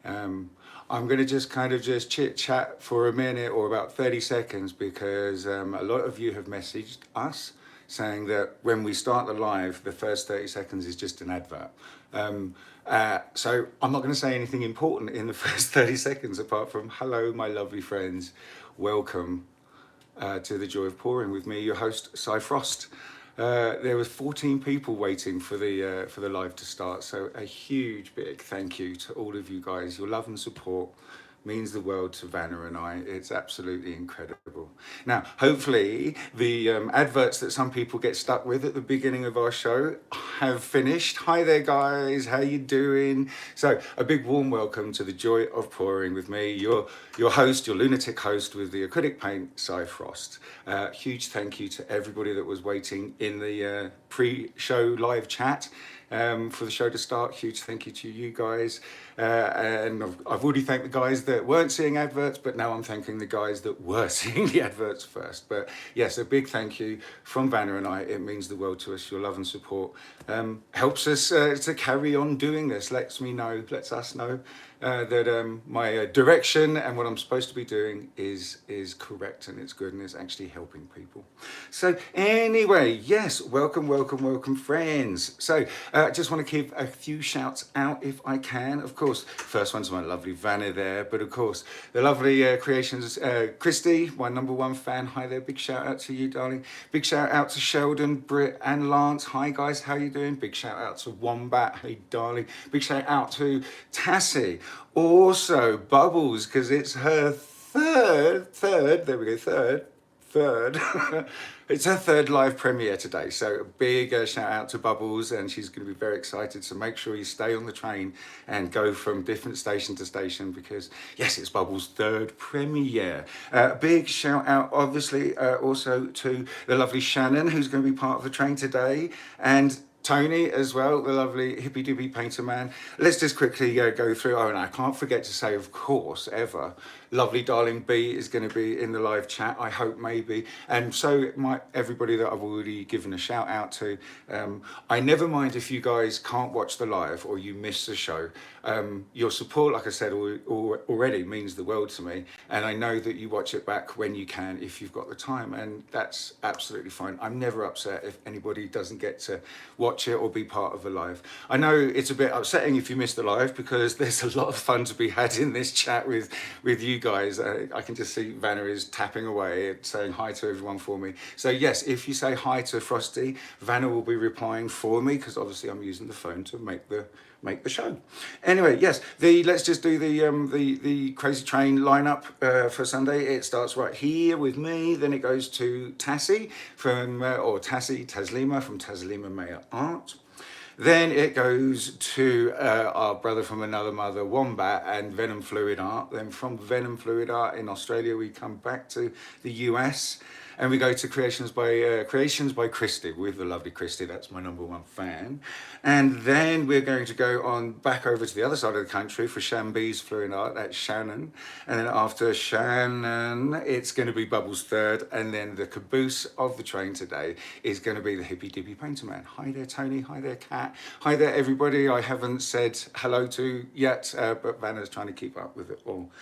I'm going to just kind of just chit chat for a minute or about 30 seconds because a lot of you have messaged us saying that when we start the live, the first 30 seconds is just an advert. So I'm not going to say anything important in the first 30 seconds apart from hello, my lovely friends. Welcome to the Joy of Pouring with me, your host, Cy Frost. There were 14 people waiting for the live to start, so a huge big thank you to all of you guys. Your love and support means the world to Vanna and I. It's absolutely incredible. Now, hopefully the adverts that some people get stuck with at the beginning of our show have finished. Hi there, guys. How you doing? So a big warm welcome to the Joy of Pouring with me, your host, your lunatic host with the acrylic paint, Cy Frost. Huge thank you to everybody that was waiting in the pre-show live chat. For the show to start, huge thank you to you guys. And I've already thanked the guys that weren't seeing adverts, but now I'm thanking the guys that were seeing the adverts first. But yes, a big thank you from Vanna and I. It means the world to us. Your love and support helps us to carry on doing this. Lets us know that my direction and what I'm supposed to be doing is correct and it's good and it's actually helping people. So anyway, yes, welcome friends. So I just want to give a few shouts out if I can. Of course, first one's my lovely Vanna there, but of course the lovely creations, Kristey, my #1 fan. Hi there, big shout out to you, darling. Big shout out to Sheldon, Britt and Lance. Hi guys, how you doing? Big shout out to Wombat, hey darling. Big shout out to Tassie. Also Bubbles, because it's her third, there we go, third. It's her third live premiere today, so a big shout out to Bubbles, and she's going to be very excited, so make sure you stay on the train and go from different station to station because yes, it's Bubbles' third premiere. Big shout out obviously also to the lovely Shannon, who's going to be part of the train today, and Tony as well, the lovely hippy dippy painter man. Let's just quickly go through. Oh, and I can't forget to say, of course, ever, lovely darling B is going to be in the live chat, I hope, maybe. And so might everybody that I've already given a shout out to. I never mind if you guys can't watch the live or you miss the show. Your support, like I said, already means the world to me. And I know that you watch it back when you can, if you've got the time. And that's absolutely fine. I'm never upset if anybody doesn't get to watch it or be part of the live. I know it's a bit upsetting if you miss the live because there's a lot of fun to be had in this chat with you guys. I can just see Vanna is tapping away saying hi to everyone for me. So yes, if you say hi to Frosty, Vanna will be replying for me because obviously I'm using the phone to make the show. Anyway, yes, let's just do the Crazy Train lineup for Sunday. It starts right here with me, then it goes to Tassie Taslima from Taslima Mayor Art. Then it goes to our brother from another mother, Wombat, and Venom Fluid Art. Then from Venom Fluid Art in Australia, we come back to the US. And we go to Creations by Kristey with the lovely Kristey. That's my #1 fan. And then we're going to go on back over to the other side of the country for Shambee's Fluid Art. That's Shannon. And then after Shannon, it's going to be Bubbles' third. And then the caboose of the train today is going to be the hippy dippy painter man. Hi there, Tony. Hi there, Kat. Hi there, everybody. I haven't said hello to yet, but Vanna's trying to keep up with it all.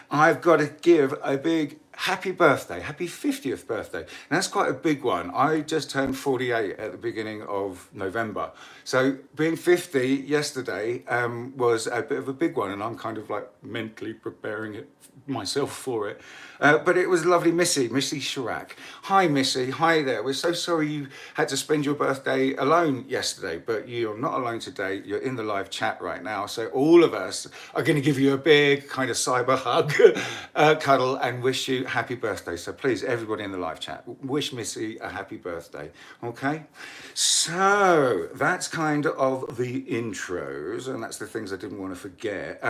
I've got to give a big happy birthday, happy 50th birthday. And that's quite a big one. I just turned 48 at the beginning of November. So being 50 yesterday was a bit of a big one, and I'm kind of like mentally preparing it myself for it. But it was lovely Missy Chirac. Hi Missy, hi there. We're so sorry you had to spend your birthday alone yesterday, but you're not alone today. You're in the live chat right now. So all of us are going to give you a big kind of cyber hug, cuddle, and wish you happy birthday. So please, everybody in the live chat, wish Missy a happy birthday. Okay? So that's kind of the intros, and that's the things I didn't want to forget.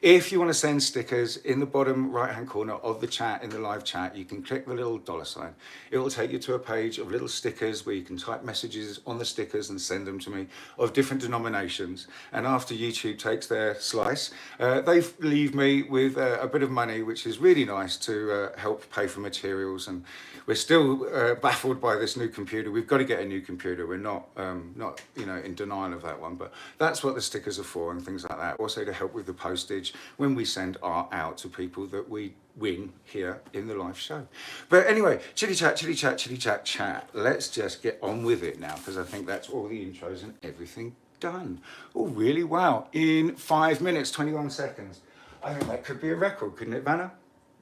If you want to send stickers, in the bottom right hand corner of the chat, in the live chat, you can click the little $sign. It will take you to a page of little stickers where you can type messages on the stickers and send them to me of different denominations. And after YouTube takes their slice, they leave me with a bit of money, which is really nice to help pay for materials, and we're still baffled by this new computer. We've got to get a new computer. We're not in denial of that one, but that's what the stickers are for and things like that. Also to help with the postage when we send art out to people that we win here in the live show. But anyway, chitty chat, chitty chat, chitty chat, chat. Let's just get on with it now, because I think that's all the intros and everything done. Oh, really? Wow. In 5 minutes, 21 seconds. I think that could be a record, couldn't it, Vanna?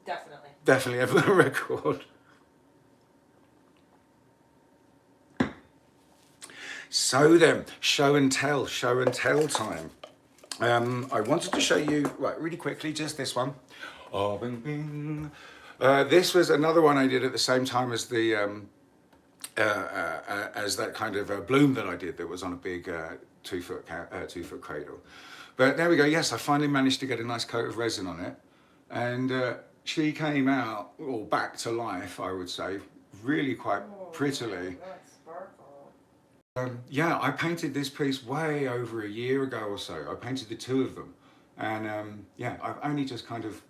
Definitely. Definitely a record. So then, show and tell time. I wanted to show you, right, really quickly, just this one. Oh, bing, bing. This was another one I did at the same time as the as that kind of bloom that I did that was on a big 2 foot cradle. But there we go. Yes, I finally managed to get a nice coat of resin on it, and she came out, or back to life, I would say, really quite prettily. Yeah, I painted this piece way over a year ago or so. I painted the 2 of them, and yeah, I've only just kind of,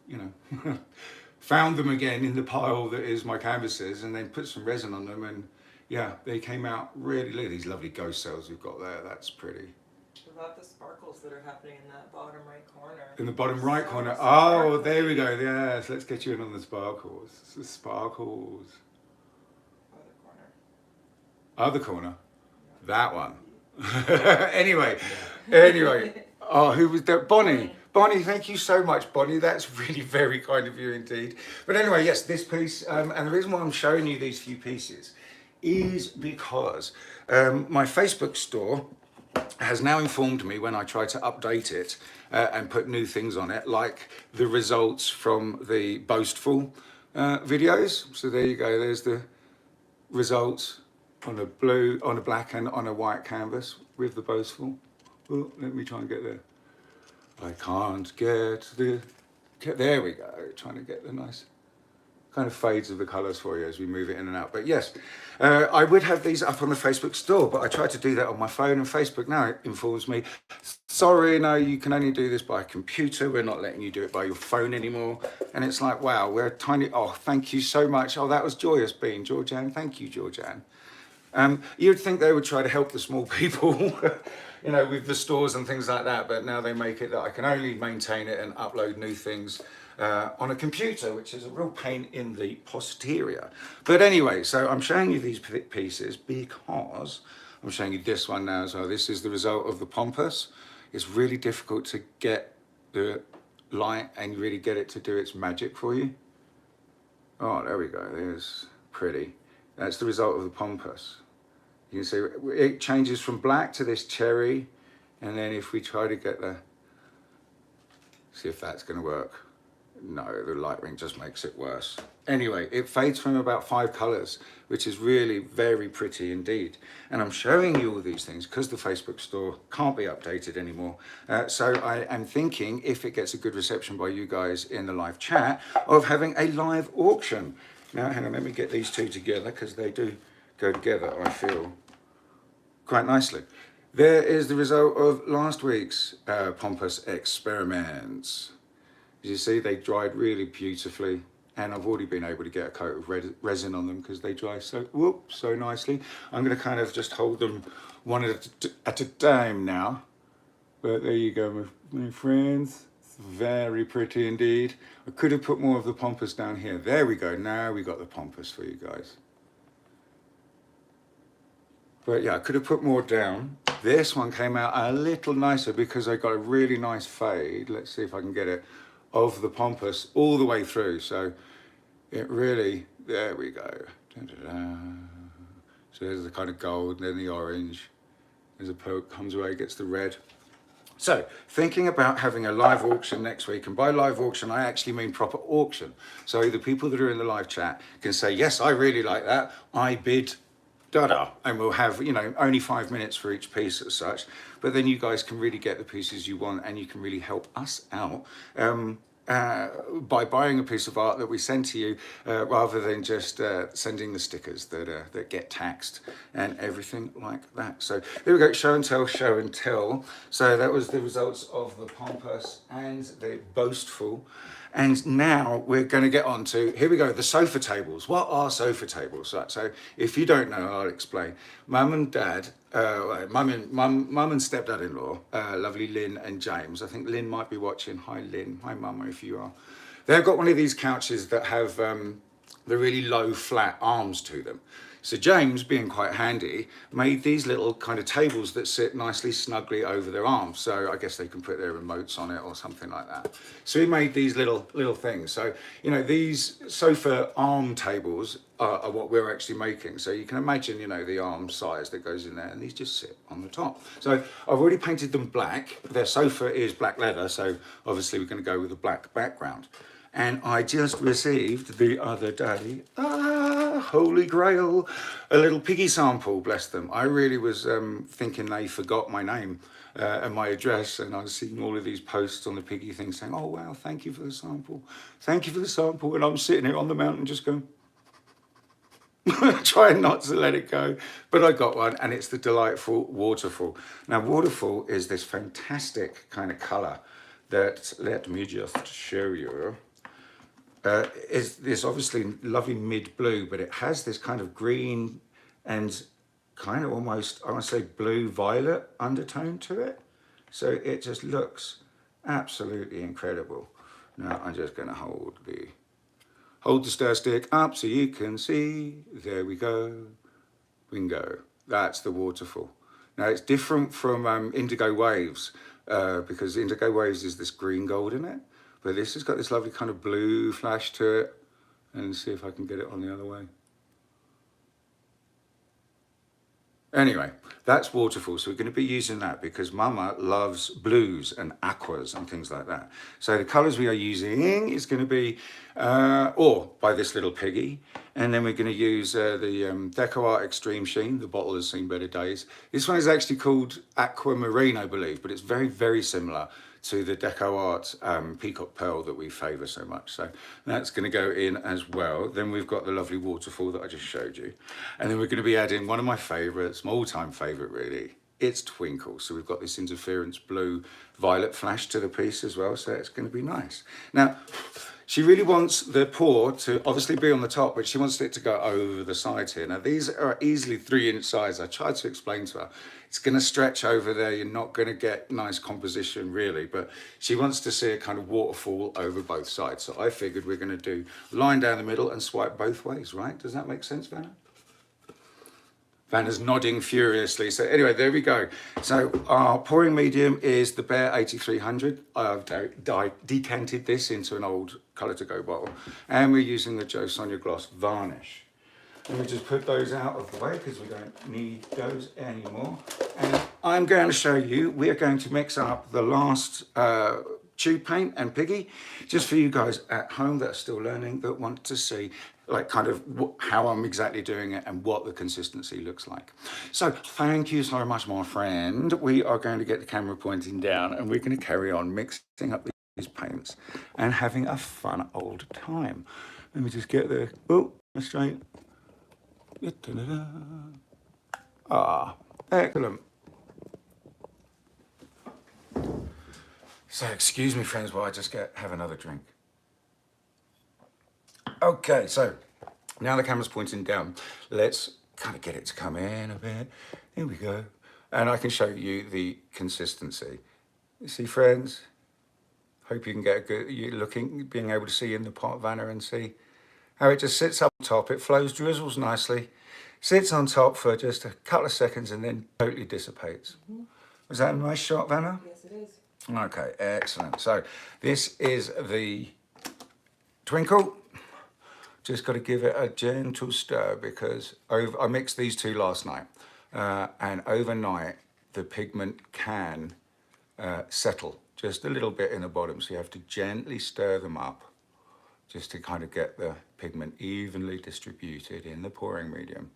found them again in the pile that is my canvases, and then put some resin on them, and yeah, they came out really, look at these lovely ghost cells we've got there. That's pretty. I love the sparkles that are happening in that bottom right corner. In the bottom right corner. Oh, there we go. Yes, let's get you in on the sparkles. The sparkles. Other corner. That one. Anyway. Oh, who was that? Bonnie. Bonnie, thank you so much, Bonnie. That's really very kind of you indeed. But anyway, yes, this piece, and the reason why I'm showing you these few pieces is because my Facebook store has now informed me when I try to update it and put new things on it, like the results from the Boastful videos. So there you go, there's the results on a blue, on a black and on a white canvas with the Boastful. Oh, let me try and get there. I can't get there we go, trying to get the nice kind of fades of the colours for you as we move it in and out. But yes, I would have these up on the Facebook store, but I tried to do that on my phone, and Facebook now informs me, sorry, no, you can only do this by a computer. We're not letting you do it by your phone anymore. And it's like, wow, we're a tiny, oh, thank you so much. Oh, that was joyous being Georgianne. Thank you, Georgianne. You'd think they would try to help the small people, with the stores and things like that, but now they make it that I can only maintain it and upload new things on a computer, which is a real pain in the posterior. But anyway, so I'm showing you these pieces because I'm showing you this one now as well. This is the result of the Pompous. It's really difficult to get the light and really get it to do its magic for you. Oh, there we go. There's pretty. That's the result of the Pompous. You can see it changes from black to this cherry, and then if we try to get see if that's going to work. No, the light ring just makes it worse. Anyway, it fades from about 5 colours, which is really very pretty indeed. And I'm showing you all these things because the Facebook store can't be updated anymore. So I am thinking, if it gets a good reception by you guys in the live chat, of having a live auction. Now, hang on, let me get these two together because they do go together, I feel, quite nicely. There is the result of last week's Pompous experiments. As you see, they dried really beautifully, and I've already been able to get a coat of resin on them because they dry so nicely. I'm going to kind of just hold them one at a time now. But there you go, my friends. It's very pretty indeed. I could have put more of the Pompous down here. There we go. Now we got the Pompous for you guys. But yeah, I could have put more down. This one came out a little nicer because I got a really nice fade. Let's see if I can get it, of the Pompous all the way through. So it really, there we go. So there's the kind of gold, and then the orange. As a poke comes away, gets the red. So thinking about having a live auction next week, and by live auction, I actually mean proper auction. So the people that are in the live chat can say, yes, I really like that. I bid da-da, and we'll have, only 5 minutes for each piece as such, but then you guys can really get the pieces you want, and you can really help us out by buying a piece of art that we send to you, rather than just sending the stickers that get taxed and everything like that. So there we go, show and tell, show and tell. So that was the results of the pompous and the boastful. And now we're going to get on to, here we go, the sofa tables. What are sofa tables? So if you don't know, I'll explain. Mum and dad, mum and stepdad-in-law, lovely Lynn and James. I think Lynn might be watching. Hi Lynn, hi Mama if you are. They've got one of these couches that have the really low flat arms to them. So James, being quite handy, made these little kind of tables that sit nicely snugly over their arms. So I guess they can put their remotes on it or something like that. So he made these little things. So, you know, these sofa arm tables are what we're actually making. So you can imagine, you know, the arm size that goes in there, and these just sit on the top. So I've already painted them black. Their sofa is black leather, so obviously we're going to go with a black background. And I just received the other day, holy grail, a little piggy sample, bless them. I really was thinking they forgot my name and my address, and I was seeing all of these posts on the piggy thing saying, oh wow, thank you for the sample. Thank you for the sample. And I'm sitting here on the mountain just going, trying not to let it go. But I got one, and it's the delightful waterfall. Now, waterfall is this fantastic kind of colour that, let me just show you. Is this obviously lovely mid blue, but it has this kind of green and kind of almost, I want to say blue violet undertone to it. So it just looks absolutely incredible. Now I'm just going to hold the stir stick up so you can see. There we go. Bingo. That's the waterfall. Now it's different from Indigo Waves, because Indigo Waves is this green gold in it. But this has got this lovely kind of blue flash to it. And see if I can get it on the other way. Anyway, that's waterfall. So we're going to be using that because Mama loves blues and aquas and things like that. So the colours we are using is going to be or by this little piggy. And then we're going to use the Deco Art Extreme Sheen. The bottle has seen better days. This one is actually called Aquamarine, I believe, but it's very, very similar to the Deco Art Peacock Pearl that we favour so much. So that's going to go in as well. Then we've got the lovely waterfall that I just showed you. And then we're going to be adding one of my favourites, my all-time favourite really. It's Twinkle. So we've got this interference blue violet flash to the piece as well. So it's going to be nice. Now, she really wants the pour to obviously be on the top, but she wants it to go over the sides here. Now, these are easily 3-inch size. I tried to explain to her. It's going to stretch over there. You're not going to get nice composition, really. But she wants to see a kind of waterfall over both sides. So I figured we're going to do line down the middle and swipe both ways, right? Does that make sense, Vanna? Vanna's nodding furiously. So anyway, there we go. So our pouring medium is the Bear 8300. I've decanted this into an old Colour to Go bottle. And we're using the Jo Sonia Gloss varnish. Let me just put those out of the way because we don't need those anymore. And I'm going to show you, we're going to mix up the last tube paint and piggy, just for you guys at home that are still learning, that want to see like kind of how I'm exactly doing it and what the consistency looks like. So thank you so much, my friend. We are going to get the camera pointing down and we're going to carry on mixing up these paints and having a fun old time. Let me just get the, oh, straight. Ah, excellent. So excuse me, friends, while I just have another drink. Okay, so now the camera's pointing down. Let's kind of get it to come in a bit. Here we go. And I can show you the consistency. You see, friends? Hope you can get a good, being able to see in the pot, Vanna, and see how it just sits up top. It flows, drizzles nicely, sits on top for just a couple of seconds and then totally dissipates. Mm-hmm. Was that a nice shot, Vanna? Yes, it is. Okay, excellent. So this is the Twinkle. Just got to give it a gentle stir because I mixed these two last night. And overnight, the pigment can settle just a little bit in the bottom. So you have to gently stir them up just to kind of get the pigment evenly distributed in the pouring medium.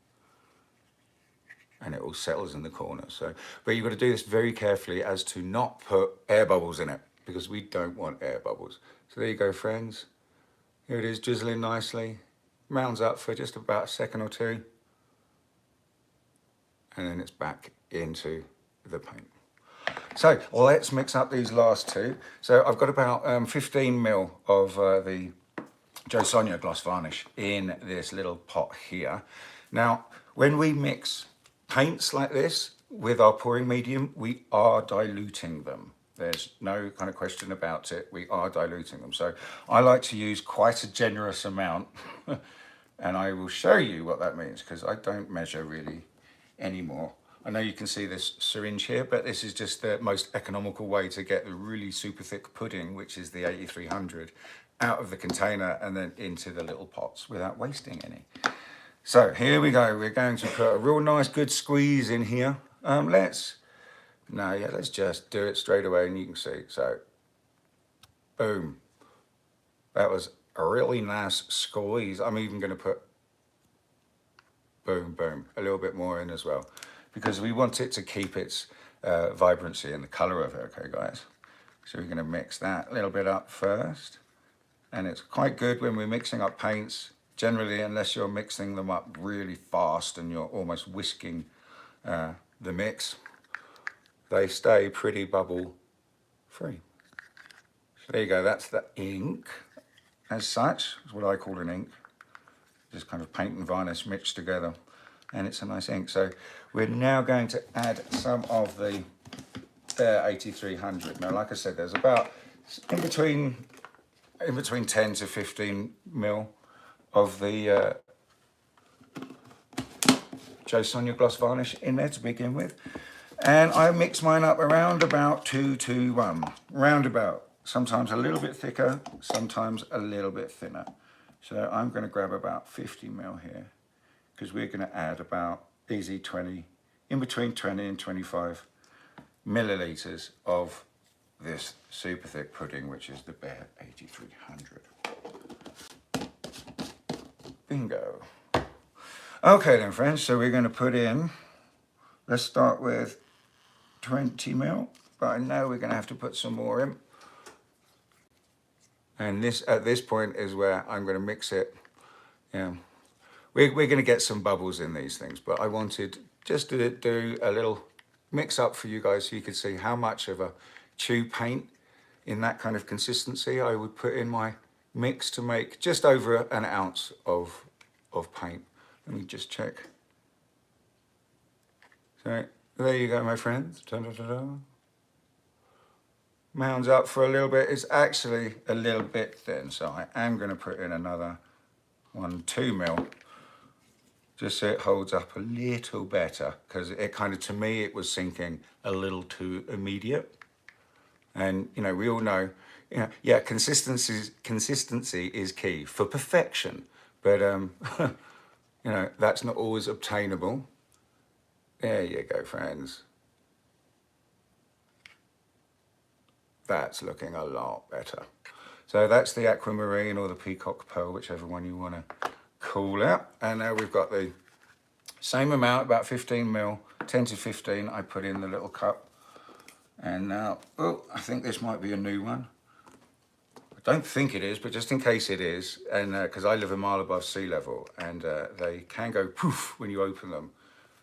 And it all settles in the corner. So, but you've got to do this very carefully as to not put air bubbles in it, because we don't want air bubbles. So there you go, friends. Here it is, drizzling nicely. Rounds up for just about a second or two. And then it's back into the paint. So let's mix up these last two. So I've got about 15 mil of the Jo Sonja gloss varnish in this little pot here. Now, when we mix paints like this with our pouring medium, we are diluting them. There's no kind of question about it. We are diluting them. So I like to use quite a generous amount and I will show you what that means because I don't measure really anymore. I know you can see this syringe here, but this is just the most economical way to get the really super thick pudding, which is the 8300, out of the container and then into the little pots without wasting any. So here we go. We're going to put a real nice good squeeze in here. Let's just do it straight away and you can see. So, boom. That was a really nice squeeze. I'm even going to put, boom, boom, a little bit more in as well, because we want it to keep its vibrancy and the color of it, okay, guys? So we're going to mix that a little bit up first. And it's quite good when we're mixing up paints, generally, unless you're mixing them up really fast and you're almost whisking the mix, they stay pretty bubble free. So there you go, that's the ink as such. It's what I call an ink. Just kind of paint and varnish mixed together. And it's a nice ink. So we're now going to add some of the 8300. Now, like I said, there's about in between 10 to 15 mil of the Jo Sonja gloss varnish in there to begin with. And I mix mine up around about 2 to 1. Roundabout. Sometimes a little bit thicker, sometimes a little bit thinner. So I'm going to grab about 50 mil here because we're going to add about easy 20, in between 20 and 25 milliliters of this super thick pudding, which is the Bear 8300. Bingo. Okay then, friends, so we're going to put in, let's start with 20 mil, but I know we're going to have to put some more in. And this, at this point, is where I'm going to mix it. Yeah, we're going to get some bubbles in these things, but I wanted just to do a little mix up for you guys so you could see how much of a tube paint in that kind of consistency I would put in my mix to make just over an ounce of paint. Let me just check. So there you go, my friends. Da-da-da-da. Mounds up for a little bit. It's actually a little bit thin, so I am going to put in another 2 mil, just so it holds up a little better, because it kind of, to me, it was sinking a little too immediate. And you know, we all know, yeah, consistency is key for perfection, but that's not always obtainable. There you go, friends. That's looking a lot better. So that's the aquamarine or the peacock pearl, whichever one you want to call it. And now we've got the same amount, about 15 mil, 10 to 15, I put in the little cup. And now, oh, I think this might be a new one. I don't think it is, but just in case it is, and because I live a mile above sea level, and they can go poof when you open them,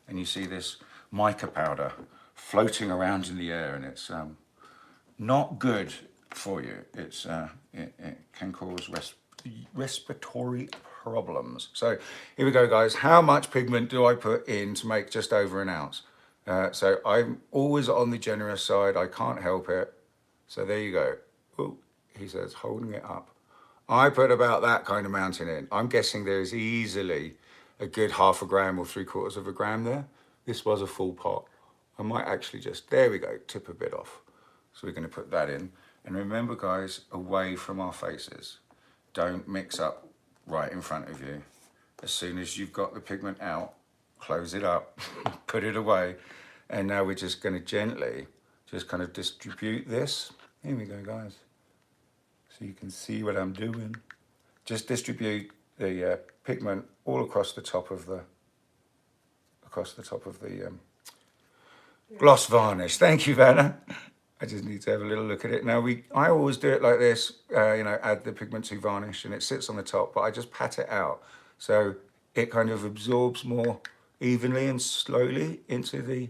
and you see this mica powder floating around in the air, and it's not good for you. It's it can cause respiratory problems. So here we go, guys. How much pigment do I put in to make just over an ounce? So I'm always on the generous side. I can't help it. So there you go. Ooh, he says, holding it up. I put about that kind of mountain in. I'm guessing there's easily a good 0.5 gram or 3/4 gram there. This was a full pot. I might actually just, there we go, tip a bit off. So we're going to put that in. And remember, guys, away from our faces. Don't mix up right in front of you. As soon as you've got the pigment out, close it up, put it away. And now we're just going to gently just kind of distribute this. Here we go, guys. So you can see what I'm doing. Just distribute the pigment all across the top of the gloss varnish. Thank you, Vanna. I just need to have a little look at it. Now I always do it like this, you know, add the pigment to varnish and it sits on the top, but I just pat it out. So it kind of absorbs more evenly and slowly into the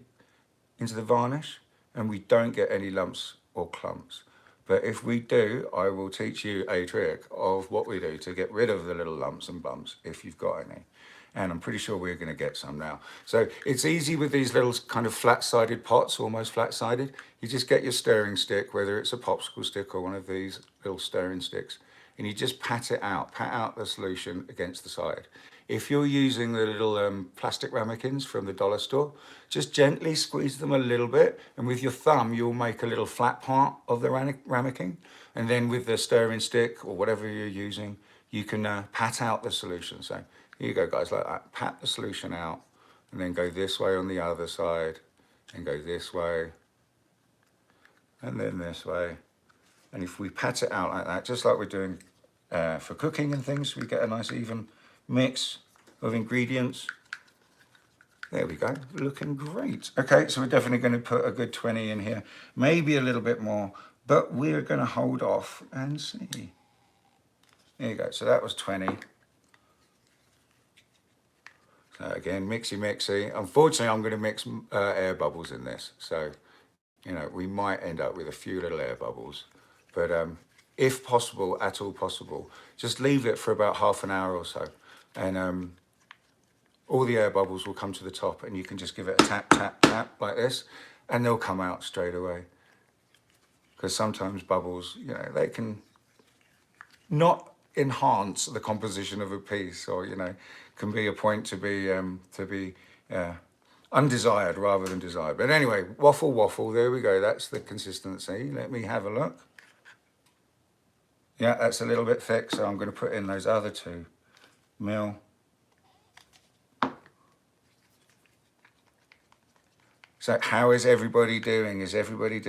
varnish, and we don't get any lumps or clumps. But if we do, I will teach you a trick of what we do to get rid of the little lumps and bumps if you've got any. And I'm pretty sure we're going to get some now. So it's easy with these little kind of flat-sided pots, almost flat-sided. You just get your stirring stick, whether it's a popsicle stick or one of these little stirring sticks, and you just pat out the solution against the side. If you're using the little plastic ramekins from the dollar store, just gently squeeze them a little bit, and with your thumb you'll make a little flat part of the ramekin, and then with the stirring stick or whatever you're using, you can pat out the solution. So here you go, guys, like that. Pat the solution out, and then go this way on the other side, and go this way, and then this way. And if we pat it out like that, just like we're doing for cooking and things, we get a nice even mix of ingredients. There we go, looking great. Okay, so we're definitely going to put a good 20 in here, maybe a little bit more, but we're going to hold off and see. There you go, so that was 20. So again, mixy. Unfortunately, I'm going to mix air bubbles in this, so you know, we might end up with a few little air bubbles, but if possible, at all possible, just leave it for about half an hour or so, and all the air bubbles will come to the top, and you can just give it a tap, tap, tap like this, and they'll come out straight away. Because sometimes bubbles, you know, they can not enhance the composition of a piece, or, you know, can be a point to be undesired rather than desired. But anyway, waffle, there we go. That's the consistency. Let me have a look. Yeah, that's a little bit thick, so I'm going to put in those other 2 mil. So how is everybody doing? Did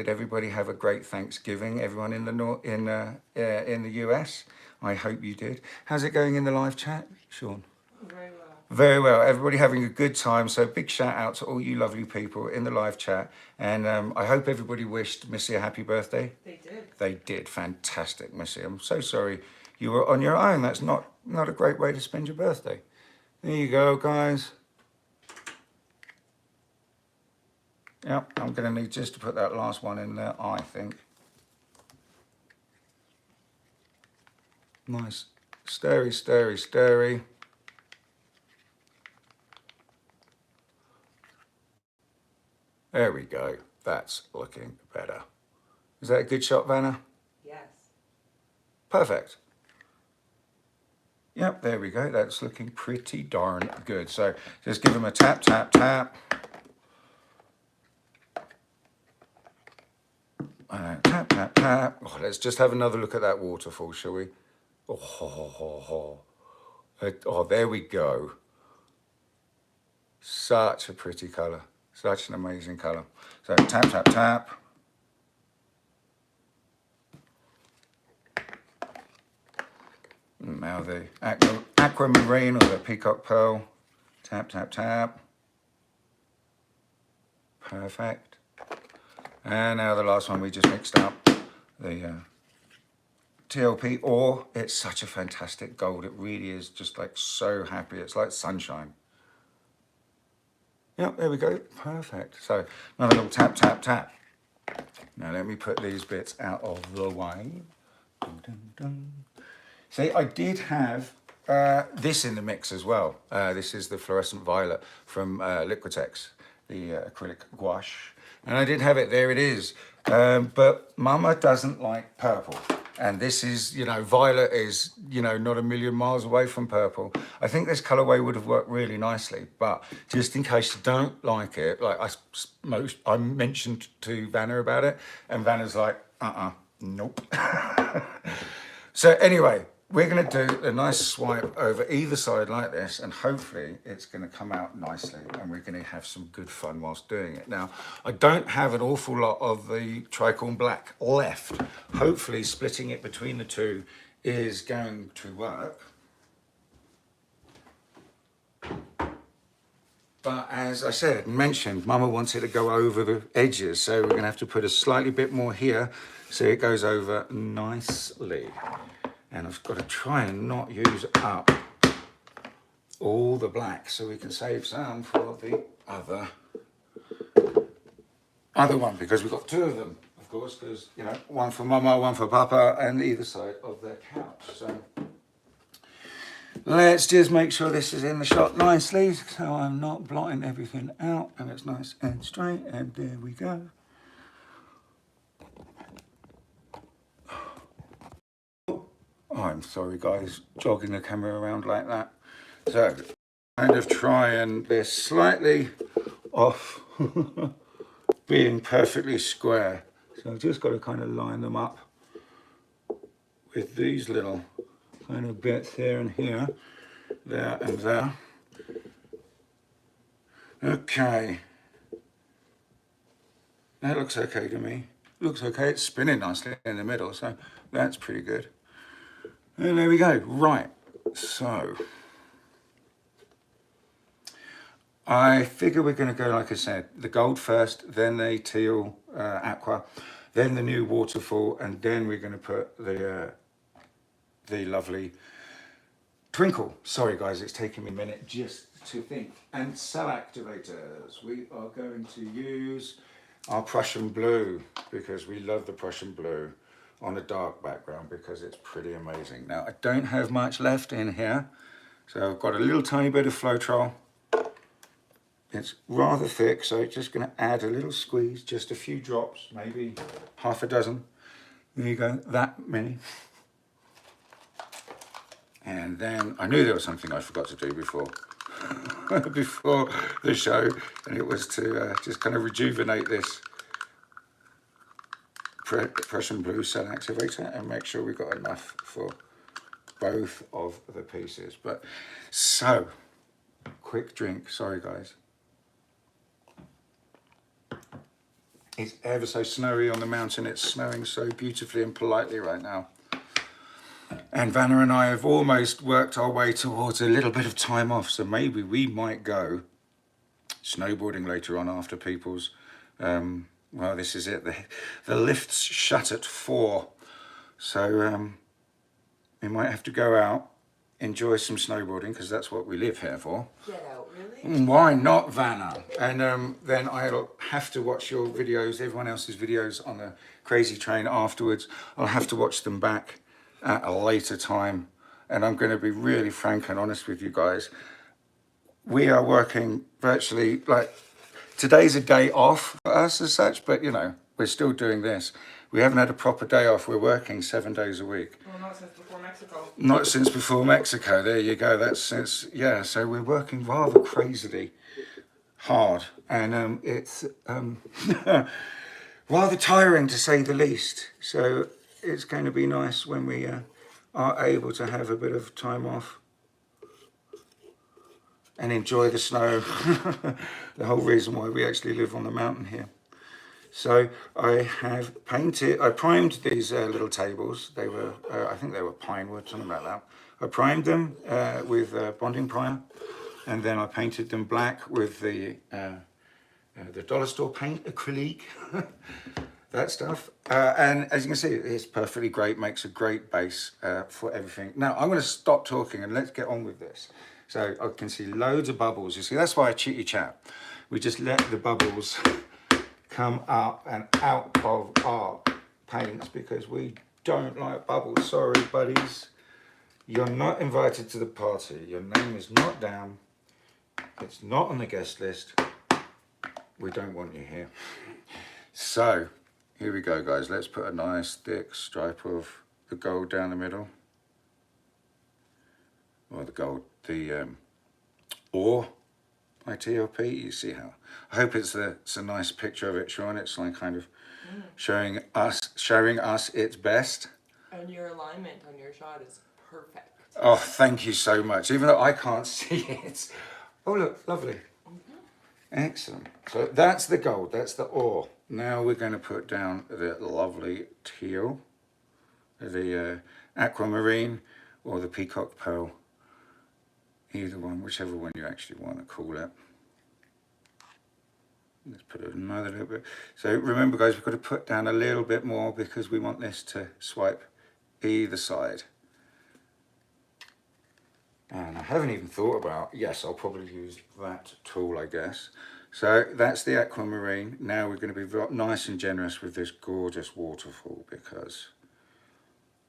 everybody have a great Thanksgiving? Everyone in the US? I hope you did. How's it going in the live chat, Sean? Very well. Very well. Everybody having a good time. So big shout out to all you lovely people in the live chat. And I hope everybody wished Missy a happy birthday. They did. They did. Fantastic, Missy. I'm so sorry you were on your own. That's not a great way to spend your birthday. There you go, guys. Yep, I'm going to need just to put that last one in there, I think. Nice. Stirry. There we go. That's looking better. Is that a good shot, Vanna? Yes. Perfect. Yep, there we go. That's looking pretty darn good. So just give them a tap, tap, tap. Tap, tap, tap. Oh, let's just have another look at that waterfall, shall we? Oh, there we go. Such a pretty colour. Such an amazing colour. So tap, tap, tap. Now the aquamarine or the peacock pearl. Tap, tap, tap. Perfect. And now the last one we just mixed up, the TLP ore. It's such a fantastic gold. It really is just like so happy. It's like sunshine. Yep, there we go. Perfect. So another little tap, tap, tap. Now let me put these bits out of the way. Dun, dun, dun. See, I did have this in the mix as well. This is the fluorescent violet from Liquitex, the acrylic gouache. And I did have it, there it is. But Momma doesn't like purple. And this is, you know, violet is, you know, not a million miles away from purple. I think this colorway would have worked really nicely, but just in case you don't like it, like I mentioned to Vanna about it, and Vanna's like, nope. So anyway, we're going to do a nice swipe over either side like this, and hopefully it's going to come out nicely, and we're going to have some good fun whilst doing it. Now, I don't have an awful lot of the tricorn black left. Hopefully splitting it between the two is going to work. But as I said, mentioned, Mama wants it to go over the edges, so we're going to have to put a slightly bit more here so it goes over nicely. And I've got to try and not use up all the black so we can save some for the other one, because we've got two of them, of course, because, you know, one for Mama, one for Papa, and either side of their couch. So let's just make sure this is in the shot nicely so I'm not blotting everything out and it's nice and straight, and there we go. Oh, I'm sorry guys, jogging the camera around like that. So kind of trying this slightly off being perfectly square. So I've just got to kind of line them up with these little kind of bits here and here, there and there. Okay. That looks okay to me. Looks okay, it's spinning nicely in the middle, so that's pretty good. And there we go. Right, so I figure we're going to go, like I said, the gold first, then the teal aqua, then the new waterfall, and then we're going to put the lovely twinkle. Sorry guys, it's taking me a minute just to think. And cell activators. We are going to use our Prussian blue, because we love the Prussian blue on a dark background because it's pretty amazing. Now I don't have much left in here, so I've got a little tiny bit of Floetrol. It's rather thick, so it's just going to add a little squeeze, just a few drops, maybe half a dozen. There you go, that many. And then I knew there was something I forgot to do before before the show, and it was to just kind of rejuvenate this Prussian blue cell activator and make sure we got enough for both of the pieces. But so, quick drink, sorry guys. It's ever so snowy on the mountain. It's snowing so beautifully and politely right now. And Vanna and I have almost worked our way towards a little bit of time off, so maybe we might go snowboarding later on after people's, well, this is it, the lifts shut at 4, so we might have to go out, enjoy some snowboarding, because that's what we live here for. Get out, really? Why not, Vanna? And then I'll have to watch your videos, everyone else's videos on the crazy train afterwards. I'll have to watch them back at a later time, and I'm going to be really frank and honest with you guys. We are working virtually, like, today's a day off for us as such, but you know, we're still doing this. We haven't had a proper day off. We're working 7 days a week. Well, not since before Mexico. Not since before Mexico. There you go. That's since, yeah, so we're working rather crazily hard, and it's rather tiring to say the least. So it's going to be nice when we are able to have a bit of time off and enjoy the snow. The whole reason why we actually live on the mountain here. So I have I primed these little tables. They were, I think they were pine wood, something like that. I primed them with bonding primer, and then I painted them black with the dollar store paint, acrylic, that stuff. And as you can see, it's perfectly great, makes a great base for everything. Now I'm going to stop talking and let's get on with this. So I can see loads of bubbles. You see, that's why I chitty chat. We just let the bubbles come up and out of our paints because we don't like bubbles. Sorry, buddies. You're not invited to the party. Your name is not down. It's not on the guest list. We don't want you here. So, here we go, guys. Let's put a nice thick stripe of the gold down the middle. Or the gold, the ore by JOP. You see how? I hope it's a nice picture of it, Sean. It's like kind of showing us its best. And your alignment on your shot is perfect. Oh, thank you so much. Even though I can't see it. Oh, look, lovely. Excellent. So that's the gold. That's the ore. Now we're going to put down the lovely teal, the aquamarine, or the peacock pearl. Either one, whichever one you actually want to call it. Let's put it another little bit. So remember guys, we've got to put down a little bit more because we want this to swipe either side. And I haven't even thought about, yes, I'll probably use that tool, I guess. So that's the aquamarine. Now we're going to be nice and generous with this gorgeous waterfall, because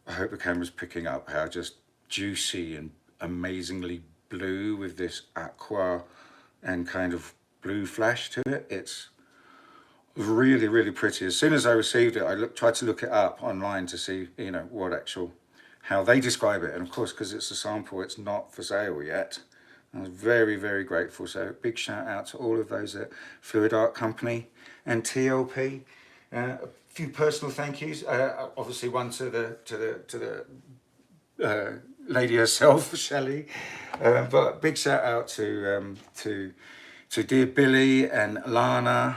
I hope the camera's picking up how just juicy and amazingly blue with this aqua and kind of blue flash to it. It's really, really pretty. As soon as I received it, I tried to look it up online to see, you know, how they describe it. And of course, because it's a sample, it's not for sale yet. I was very, very grateful. So big shout out to all of those at Fluid Art Company and TLP. A few personal thank yous. Obviously, one to the lady herself, Shelley. But big shout out to dear Billy and Lani,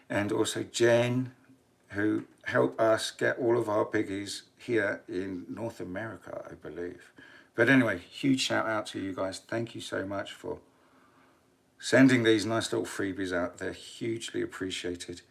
and also Jen, who help us get all of our piggies here in North America, I believe. But anyway, huge shout out to you guys. Thank you so much for sending these nice little freebies out. They're hugely appreciated.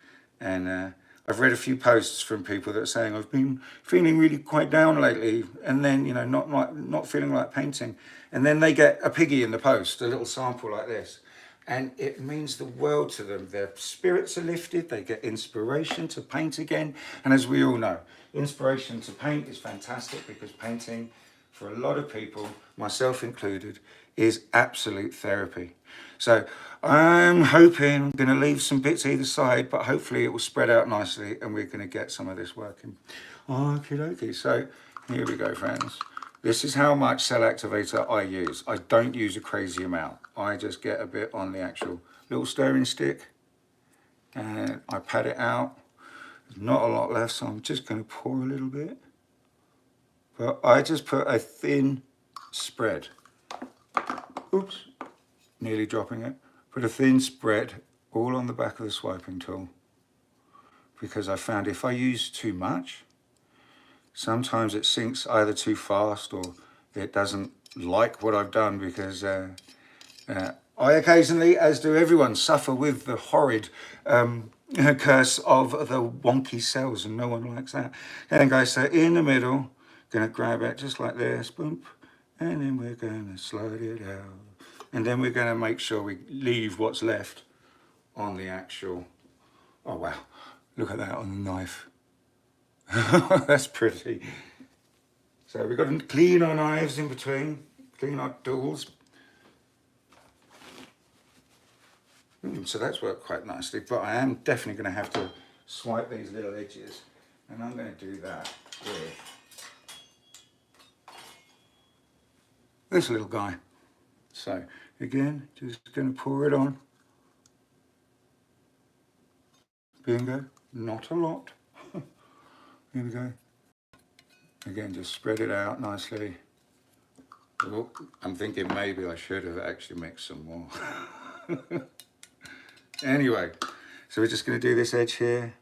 And I've read a few posts from people that are saying, I've been feeling really quite down lately, and then, you know, not feeling like painting. And then they get a piggy in the post, a little sample like this. And it means the world to them. Their spirits are lifted, they get inspiration to paint again. And as we all know, inspiration to paint is fantastic, because painting, for a lot of people, myself included, is absolute therapy. So I'm hoping, I'm going to leave some bits either side, but hopefully it will spread out nicely and we're going to get some of this working. Okie dokie. So here we go, friends. This is how much cell activator I use. I don't use a crazy amount. I just get a bit on the actual little stirring stick and I pat it out. There's not a lot left, so I'm just going to pour a little bit. But I just put a thin spread. Oops, nearly dropping it. Put a thin spread all on the back of the swiping tool, because I found if I use too much, sometimes it sinks either too fast or it doesn't like what I've done, because I occasionally, as do everyone, suffer with the horrid curse of the wonky cells, and no one likes that. And guys, so in the middle, gonna grab it just like this, boom, and then we're gonna slide it out. And then we're gonna make sure we leave what's left on the actual, oh wow, look at that on the knife. That's pretty. So we've got to clean our knives in between, clean our tools. So that's worked quite nicely, but I am definitely going to have to swipe these little edges, and I'm going to do that with this little guy. So again, just going to pour it on. Bingo, not a lot. Here we go. Again, just spread it out nicely. Oh, I'm thinking maybe I should have actually mixed some more. Anyway, so we're just going to do this edge here.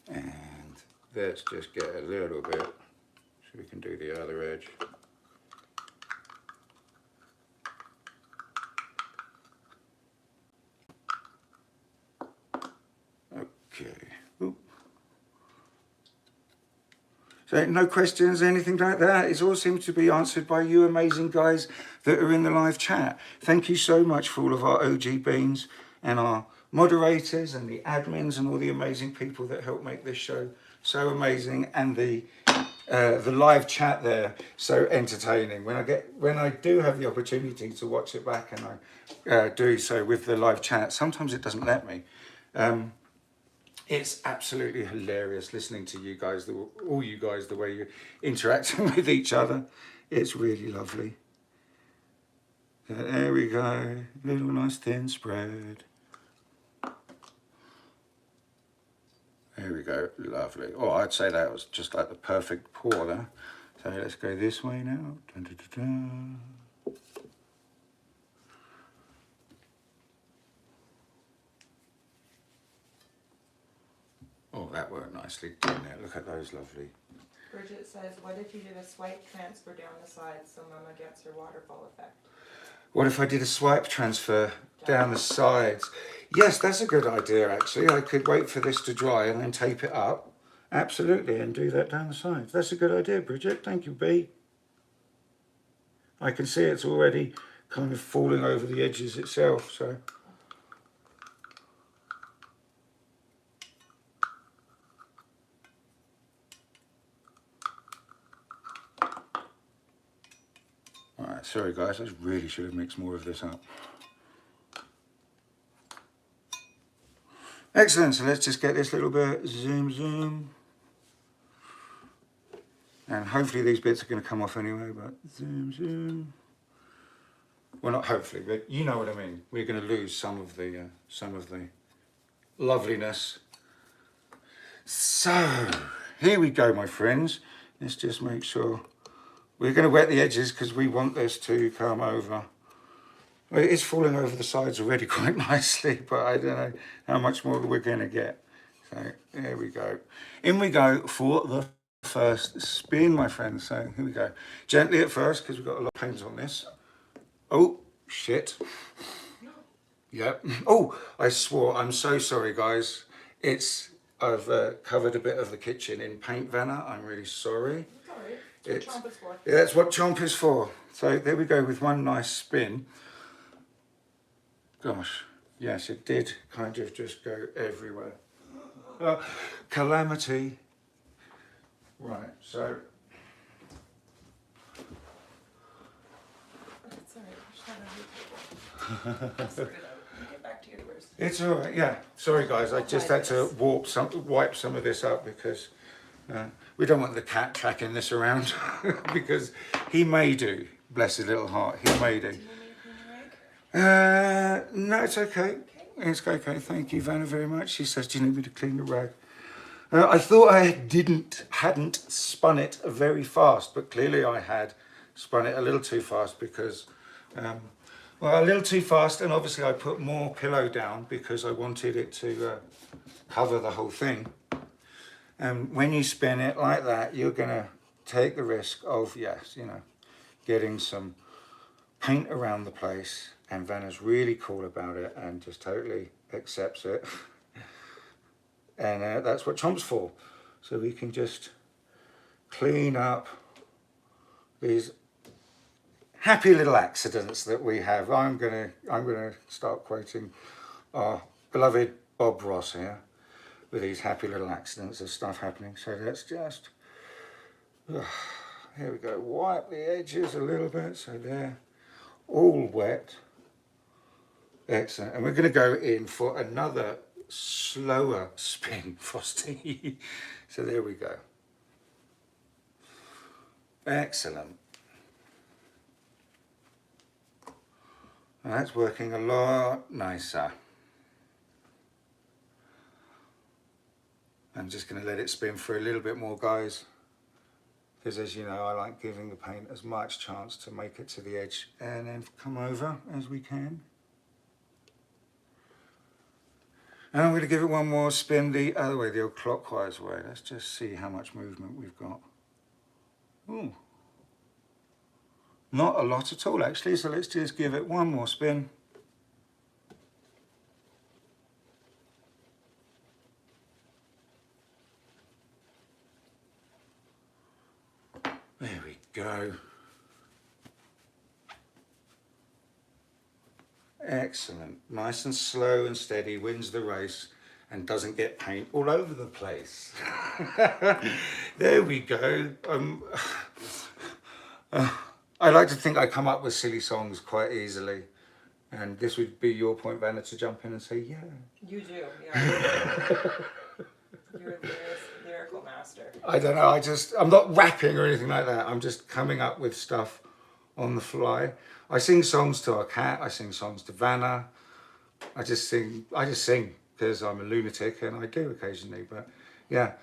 And let's just get a little bit so we can do the other edge. Okay. Ooh. So no questions, anything like that. It all seems to be answered by you amazing guys that are in the live chat. Thank you so much for all of our OG beans and our moderators and the admins and all the amazing people that help make this show so amazing, and the live chat there so entertaining. When I do have the opportunity to watch it back, and I do so with the live chat, sometimes it doesn't let me. It's absolutely hilarious listening to you guys, all you guys, the way you're interacting with each other. It's really lovely. There we go, little nice thin spread. There we go, lovely. Oh, I'd say that was just like the perfect pour there. So let's go this way now. Dun, dun, dun, dun. Oh, that worked nicely, didn't it? Look at those lovely Bridget says, what if you did a swipe transfer down the side so Mama gets her waterfall effect? What if I did a swipe transfer down the sides? Yes, that's a good idea actually. I could wait for this to dry and then tape it up. Absolutely, and do that down the sides. That's a good idea, Bridget. Thank you, B. I can see it's already kind of falling over the edges itself, so. Alright, sorry guys, I really should have mixed more of this up. Excellent, so let's just get this little bit zoom. And hopefully these bits are going to come off anyway, but zoom. Well, not hopefully, but you know what I mean. We're going to lose some of the loveliness. So, here we go, my friends. Let's just make sure. We're going to wet the edges because we want this to come over. Well, it is falling over the sides already quite nicely, but I don't know how much more we're going to get. So, there we go. In we go for the first spin, my friends. So, here we go. Gently at first because we've got a lot of paint on this. Oh, shit. Yep. Oh, I swore. I'm so sorry, guys. I've covered a bit of the kitchen in paint, Vanna. I'm really sorry. It's what chomp is for. Yeah, that's what chomp is for. So there we go with one nice spin. Gosh, yes, it did kind of just go everywhere. Calamity. Right, so. It's alright, just have a I'll sort it out. Get back to yours. It's all right, yeah. Sorry, guys, I just had to wipe some of this up because we don't want the cat tracking this around because he may do. Bless his little heart, he may do. Do you want me to clean your rag? No, it's okay. It's okay. Thank you, Vanna, very much. She says, do you need me to clean the rag? I thought I hadn't spun it very fast, but clearly I had spun it a little too fast because, well, a little too fast, and obviously I put more pillow down because I wanted it to cover the whole thing. And when you spin it like that, you're going to take the risk of, yes, you know, getting some paint around the place. And Vanna's really cool about it and just totally accepts it. And that's what chomp's for. So we can just clean up these happy little accidents that we have. I'm gonna start quoting our beloved Bob Ross here with these happy little accidents of stuff happening. So let's just, here we go, wipe the edges a little bit so they're all wet. Excellent. And we're going to go in for another slower spin, Frosty. So there we go. Excellent. That's working a lot nicer. I'm just going to let it spin for a little bit more, guys. Because as you know, I like giving the paint as much chance to make it to the edge and then come over as we can. And I'm going to give it one more spin the other way, the old clockwise way. Let's just see how much movement we've got. Ooh. Not a lot at all, actually, so let's just give it one more spin. There we go. Excellent. Nice and slow and steady, wins the race and doesn't get paint all over the place. There we go. I like to think I come up with silly songs quite easily. And this would be your point, Vanna, to jump in and say, yeah. You do, yeah. You're a lyrical master. I don't know, I'm not rapping or anything like that. I'm just coming up with stuff on the fly. I sing songs to our cat, I sing songs to Vanna. I just sing because I'm a lunatic and I do occasionally, but yeah.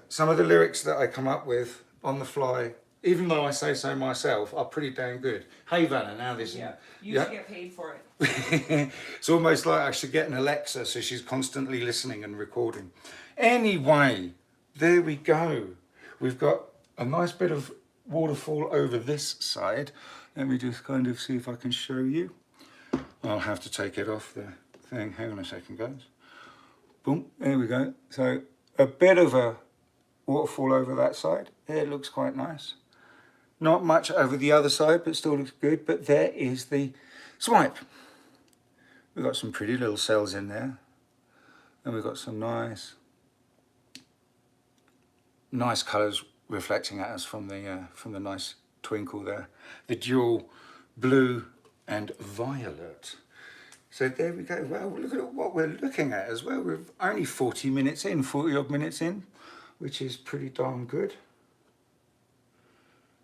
Some of the lyrics that I come up with on the fly, even though I say so myself, are pretty damn good. Hey Vanna, now this Yeah, you should get paid for it. It's almost like I should get an Alexa so she's constantly listening and recording. Anyway, there we go. We've got a nice bit of waterfall over this side. Let me just kind of see if I can show you. I'll have to take it off the thing. Hang on a second, guys. Boom, there we go. So a bit of a waterfall over that side. It looks quite nice. Not much over the other side, but still looks good. But there is the swipe. We've got some pretty little cells in there. And we've got some nice colours reflecting at us from the nice twinkle there. The dual blue and violet. So there we go. Well, look at what we're looking at as well. We're only 40 minutes in, 40 odd minutes in, which is pretty darn good.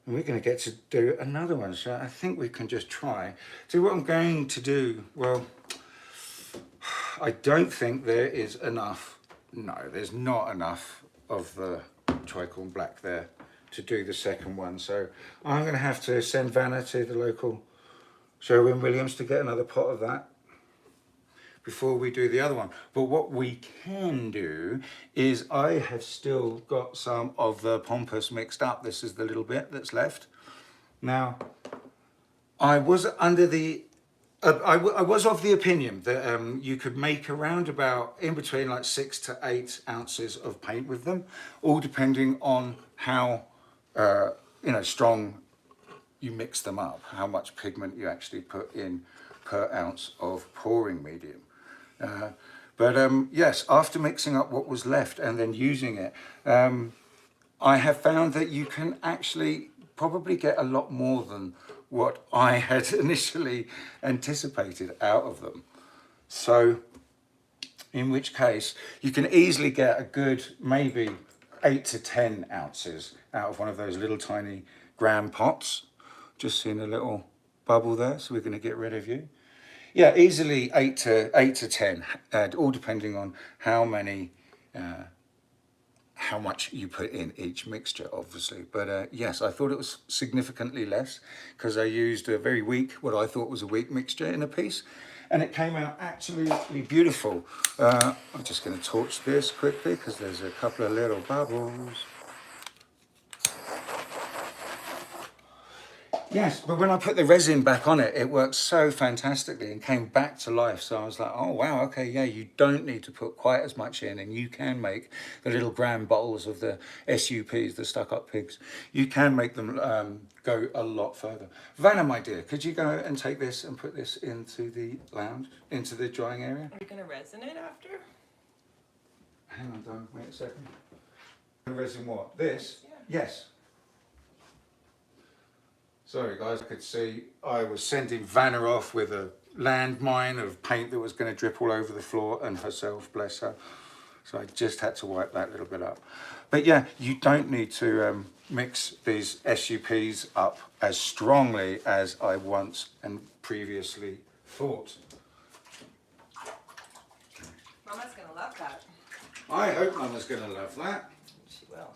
And we're going to get to do another one. So I think we can just try. So what I'm going to do, well, I don't think there is enough. No, there's not enough of the tricorn black there to do the second one. So I'm going to have to send Vanna to the local Sherwin-Williams to get another pot of that before we do the other one. But what we can do is I have still got some of the pompous mixed up. This is the little bit that's left. Now, I was under the I was of the opinion that you could make around about in between like 6 to 8 ounces of paint with them, all depending on how strong you mix them up, how much pigment you actually put in per ounce of pouring medium. Yes, after mixing up what was left and then using it, I have found that you can actually probably get a lot more than what I had initially anticipated out of them. So, in which case, you can easily get a good maybe 8 to 10 ounces out of one of those little tiny gram pots. Just seeing a little bubble there, so we're going to get rid of you. Yeah, easily 8 to 10, all depending on how much you put in each mixture, obviously. But yes, I thought it was significantly less because I used a very weak, what I thought was a weak mixture in a piece, and it came out absolutely beautiful. I'm just going to torch this quickly because there's a couple of little bubbles. Yes, but when I put the resin back on it, it worked so fantastically and came back to life. So I was like, oh, wow, okay, yeah, you don't need to put quite as much in, and you can make the little gram bottles of the SUPs, the stuck-up pigs. You can make them go a lot further. Vanna, my dear, could you go and take this and put this into the lounge, into the drying area? Are you going to resin it after? Hang on, Don, wait a second. Resin what? This? Yeah. Yes. Sorry guys, I could see I was sending Vanna off with a landmine of paint that was going to drip all over the floor and herself, bless her. So I just had to wipe that little bit up. But yeah, you don't need to mix these SUPs up as strongly as I once and previously thought. Mama's going to love that. I hope Mama's going to love that. She will.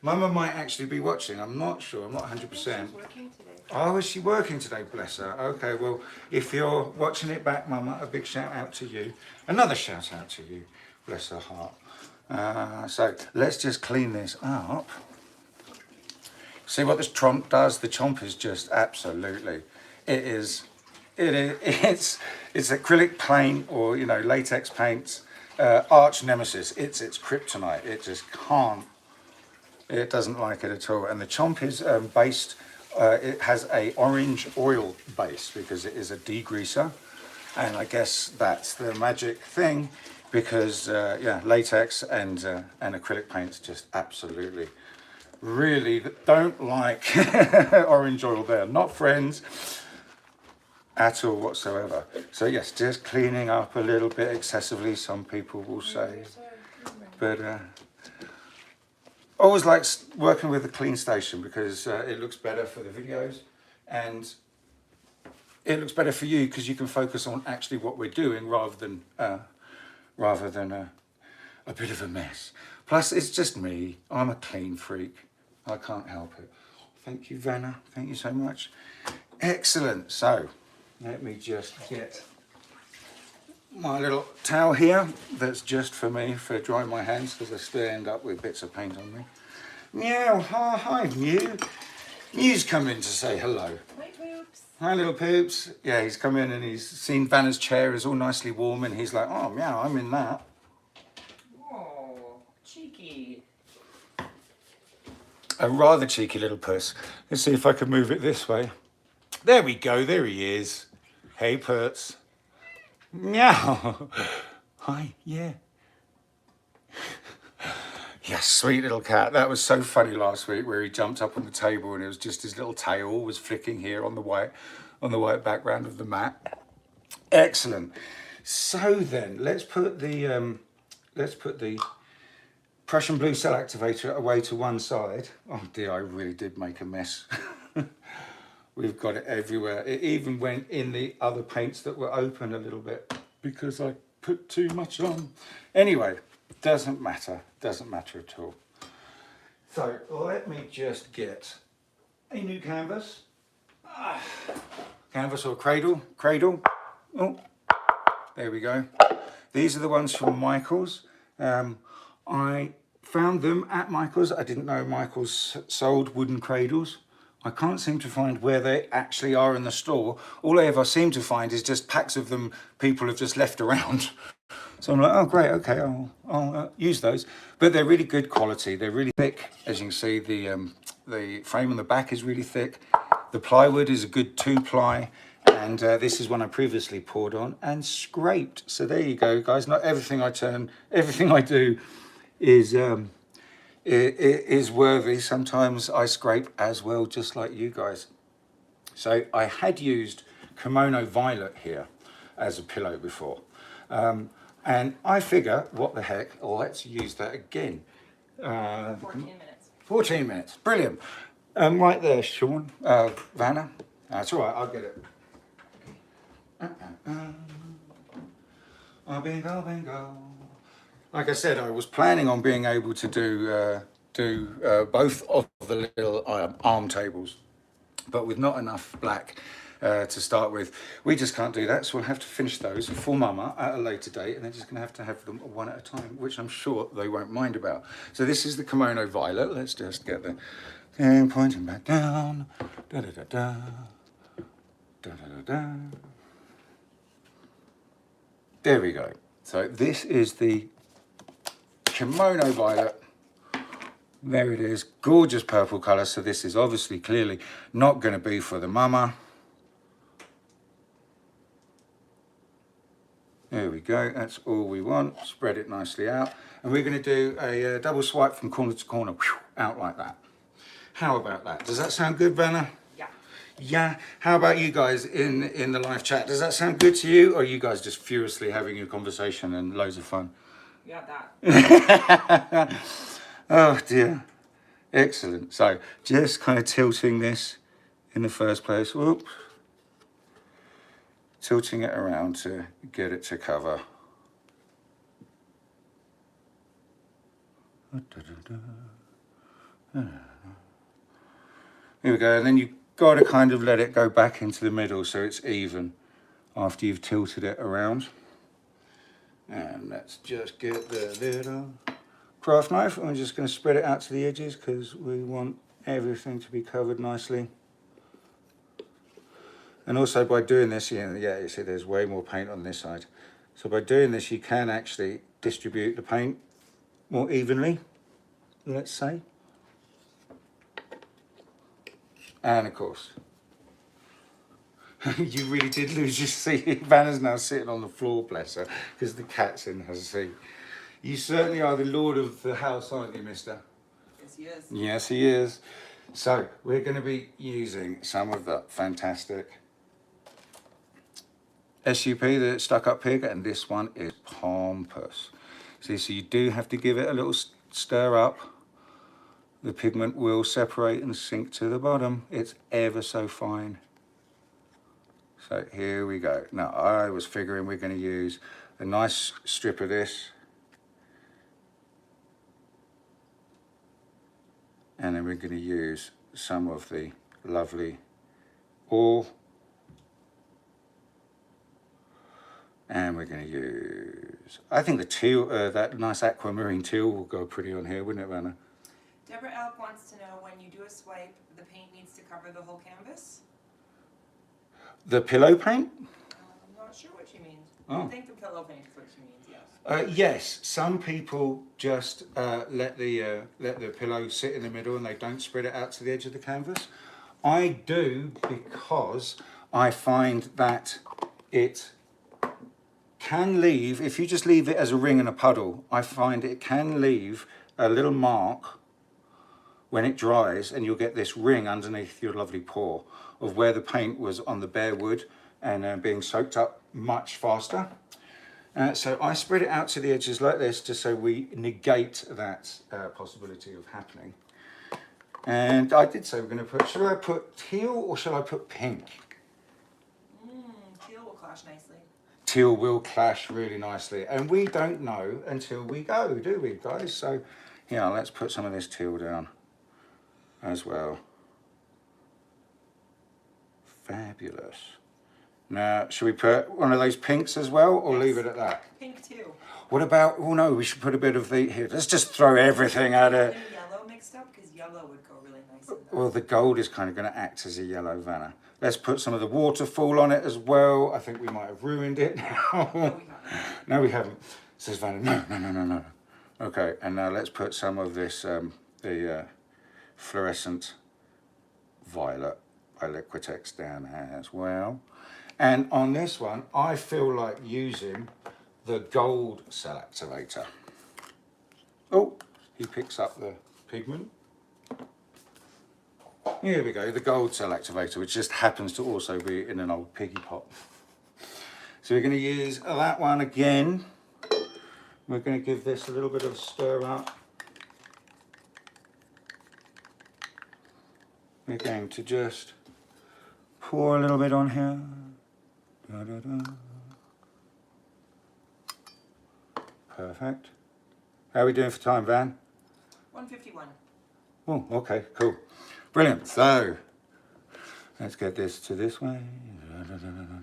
Mama might actually be watching, I'm not sure, I'm not 100%. She's working today. Oh, is she working today, bless her? Okay, well, if you're watching it back, Mama, a big shout out to you. Another shout out to you, bless her heart. So let's just clean this up. See what this chomp does? The chomp is just absolutely, it's acrylic paint or, latex paints, arch nemesis. It's kryptonite. It just can't. It doesn't like it at all. And the chomp is based, it has a orange oil base because it is a degreaser. And I guess that's the magic thing because, yeah, latex and acrylic paints just absolutely, really don't like orange oil. They're not friends at all whatsoever. So yes, just cleaning up a little bit excessively, some people will say. But always like working with a clean station because it looks better for the videos and it looks better for you because you can focus on actually what we're doing rather than a bit of a mess. Plus, it's just me. I'm a clean freak. I can't help it. Thank you, Vanna. Thank you so much. Excellent. So, let me just get my little towel here that's just for me for drying my hands because I still end up with bits of paint on me. Meow, hi, Mew. Mew's come in to say hello. Hi, Poops. Hi, little Poops. Yeah, he's come in and he's seen Vanna's chair is all nicely warm and he's like, oh, meow, I'm in that. Oh, cheeky. A rather cheeky little puss. Let's see if I can move it this way. There we go, there he is. Hey, Puss. Meow. Hi, yeah. Yes, sweet little cat. That was so funny last week where he jumped up on the table and it was just his little tail was flicking here on the white background of the mat. Excellent. So then let's put the Prussian blue cell activator away to one side. Oh dear, I really did make a mess. We've got it everywhere. It even went in the other paints that were open a little bit because I put too much on. Anyway, doesn't matter at all. So let me just get a new canvas. Canvas or cradle. Oh, there we go. These are the ones from Michael's. I found them at Michael's. I didn't know Michael's sold wooden cradles. I can't seem to find where they actually are in the store. All I ever seem to find is just packs of them people have just left around. So I'm like, oh great, okay, I'll use those. But they're really good quality. They're really thick. As you can see, the frame on the back is really thick. The plywood is a good 2-ply. And this is one I previously poured on and scraped. So there you go, guys. Not everything I do is worthy. Sometimes I scrape as well, just like you guys. So I had used Kimono Violet here as a pillow before. And I figure, what the heck, let's use that again. 14 minutes. 14 minutes, brilliant. Right there, Sean, Vanna. That's all right, I'll get it. Bingo. Like I said, I was planning on being able to do both of the little arm tables, but with not enough black to start with, we just can't do that. So we'll have to finish those for Mama at a later date, and they're just going to have them one at a time, which I'm sure they won't mind about. So this is the Kimono Violet. Let's just get the and pointing back down. Da da da da. Da da da da. There we go. So this is the Kimono Violet. There it is, gorgeous purple colour. So this is obviously clearly not going to be for the Mama. There we go, that's all we want. Spread it nicely out. And we're going to do a double swipe from corner to corner, out like that. How about that? Does that sound good, Vanna? Yeah. Yeah. How about you guys in the live chat? Does that sound good to you? Or are you guys just furiously having a conversation and loads of fun? Yeah, that. Oh dear. Excellent. So just kind of tilting this in the first place. Whoop. Tilting it around to get it to cover. Here we go, and then you've got to kind of let it go back into the middle so it's even after you've tilted it around. And let's just get the little craft knife, and we're just going to spread it out to the edges because we want everything to be covered nicely. And also by doing this, yeah, you see there's way more paint on this side. So by doing this, you can actually distribute the paint more evenly, let's say. And of course, you really did lose your seat. Vanna's now sitting on the floor, bless her, because the cat's in her seat. You certainly are the lord of the house, aren't you, mister? Yes, he is. Yes, he is. So we're going to be using some of that fantastic SUP, the stuck up pig, and this one is pompous. See, so you do have to give it a little stir up. The pigment will separate and sink to the bottom. It's ever so fine. So here we go. Now I was figuring we're going to use a nice strip of this. And then we're going to use some of the lovely oil. And we're going to use, I think the teal, that nice aquamarine teal will go pretty on here, wouldn't it, Vanna? Deborah Elk wants to know, when you do a swipe, the paint needs to cover the whole canvas? The pillow paint? I'm not sure what she means. Oh. I think the pillow paint is what she means, yes. Yes, some people just let the pillow sit in the middle and they don't spread it out to the edge of the canvas. I do, because I find that it can leave, if you just leave it as a ring and a puddle, I find it can leave a little mark when it dries, and you'll get this ring underneath your lovely pour of where the paint was on the bare wood and being soaked up much faster. So I spread it out to the edges like this, just so we negate that possibility of happening. And I did say we're going to put, should I put teal or shall I put pink? Teal will clash nicely. Teal will clash really nicely. And we don't know until we go, do we, guys? So, yeah, let's put some of this teal down as well. Fabulous. Now, should we put one of those pinks as well, or leave it at that? Pink too. What about, oh no, we should put a bit of the, here, let's just throw everything at it. Any yellow mixed up, because yellow would go really nice in that. Well, the gold is kind of going to act as a yellow, Vanna. Let's put some of the waterfall on it as well. I think we might have ruined it now. No, we haven't. No, we haven't. Says Vanna, no. Okay, and now let's put some of this, the fluorescent violet by Liquitex down as well. And on this one, I feel like using the gold cell activator. Oh, he picks up the pigment. Here we go, the gold cell activator, which just happens to also be in an old piggy pot. So we're going to use that one again. We're going to give this a little bit of a stir up. We're going to just pour a little bit on here. Da, da, da. Perfect. How are we doing for time, Van? 151. Oh, okay, cool. Brilliant. So, let's get this to this way. Da, da, da, da, da.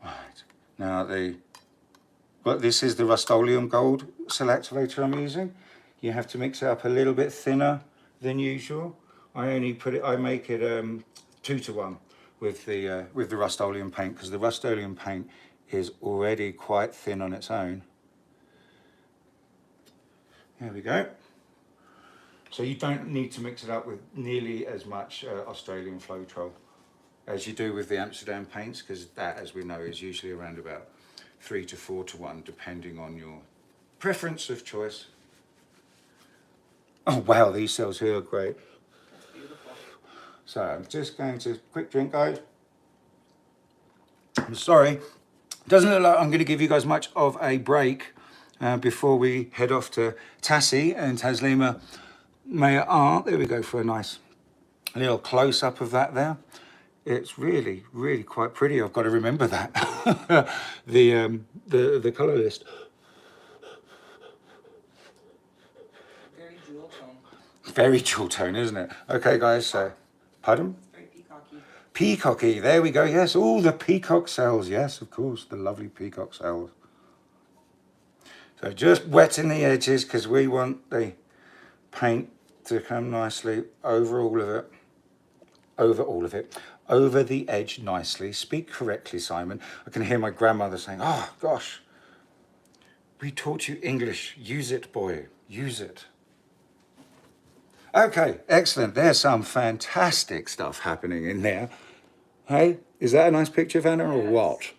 Right. Now this is the Rust-Oleum gold cell activator I'm using. You have to mix it up a little bit thinner than usual. I make it 2-to-1 with the Rust-Oleum paint, because the Rust-Oleum paint is already quite thin on its own. There we go. So you don't need to mix it up with nearly as much Australian Floetrol as you do with the Amsterdam paints, because that, as we know, is usually around about 3 to 4 to 1, depending on your preference of choice. Oh wow, these cells here are great. That's beautiful. So I'm just going to quick drink, guys. I'm sorry, doesn't look like I'm going to give you guys much of a break before we head off to Tassie and Taslima Maya Art. There we go for a nice little close up of that there. It's really, really quite pretty. I've got to remember that. the colour list. Very jewel tone. Very jewel tone, isn't it? Okay, guys. So, pardon? It's very peacocky. Peacocky. There we go. Yes, all the peacock cells. Yes, of course, the lovely peacock cells. So just wetting the edges, because we want the paint to come nicely over all of it. Over all of it. Over the edge nicely. Speak correctly, Simon. I can hear my grandmother saying, oh, gosh, we taught you English. Use it, boy. Use it. Okay, excellent. There's some fantastic stuff happening in there. Hey, is that a nice picture, Vanna, or what?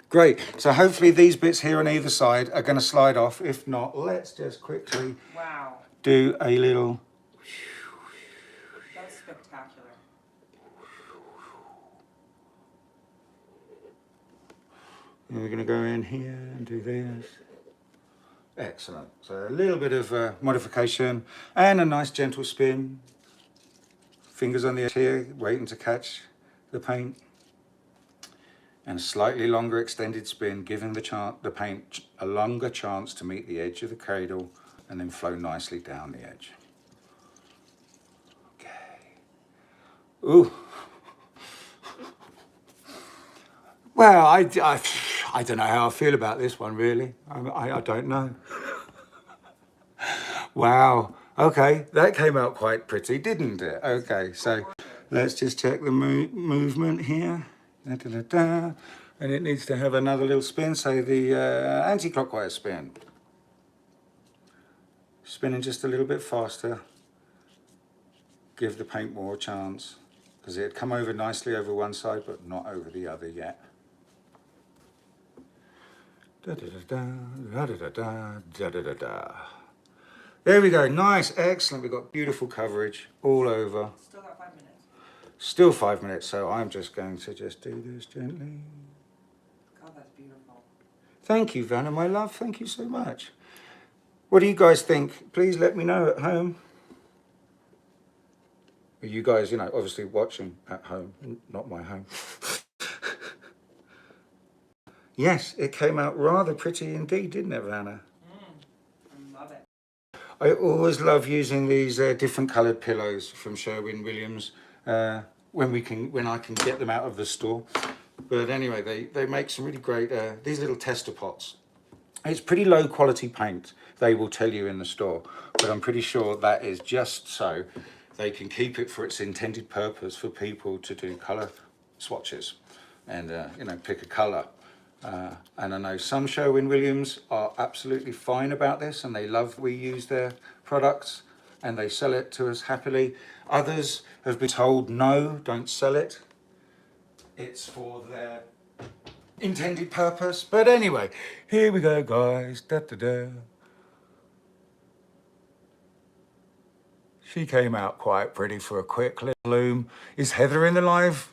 Great. So hopefully these bits here on either side are going to slide off. If not, let's just quickly do a little... That's spectacular. And we're going to go in here and do this. Excellent. So a little bit of modification and a nice gentle spin. Fingers on the edge here, waiting to catch the paint. And a slightly longer extended spin, giving the paint a longer chance to meet the edge of the cradle and then flow nicely down the edge. Okay. Ooh. Well, I don't know how I feel about this one, really. I don't know. Wow. Okay, that came out quite pretty, didn't it? Okay, so let's just check the movement here. Da, da, da, da. And it needs to have another little spin, so the anti-clockwise spin. Spinning just a little bit faster. Give the paint more chance, because it had come over nicely over one side, but not over the other yet. Da, da, da, da, da, da, da, da, da, da, da. There we go, nice, excellent. We've got beautiful coverage all over. Still got 5 minutes. Still 5 minutes, so I'm just going to just do this gently. God, that's beautiful. Thank you, Vanna, my love, thank you so much. What do you guys think? Please let me know at home. You guys, you know, obviously watching at home, not my home. Yes, it came out rather pretty indeed, didn't it, Vanna? I love it. I always love using these different coloured pillows from Sherwin-Williams when I can get them out of the store. But anyway, they make some really great, these little tester pots. It's pretty low quality paint, they will tell you in the store, but I'm pretty sure that is just so they can keep it for its intended purpose for people to do colour swatches and, you know, pick a colour. And I know some Sherwin-Williams are absolutely fine about this and they love we use their products and they sell it to us happily. Others have been told, no, don't sell it. It's for their intended purpose. But anyway, here we go, guys. Da, da, da. She came out quite pretty for a quick little bloom. Is Heather in the live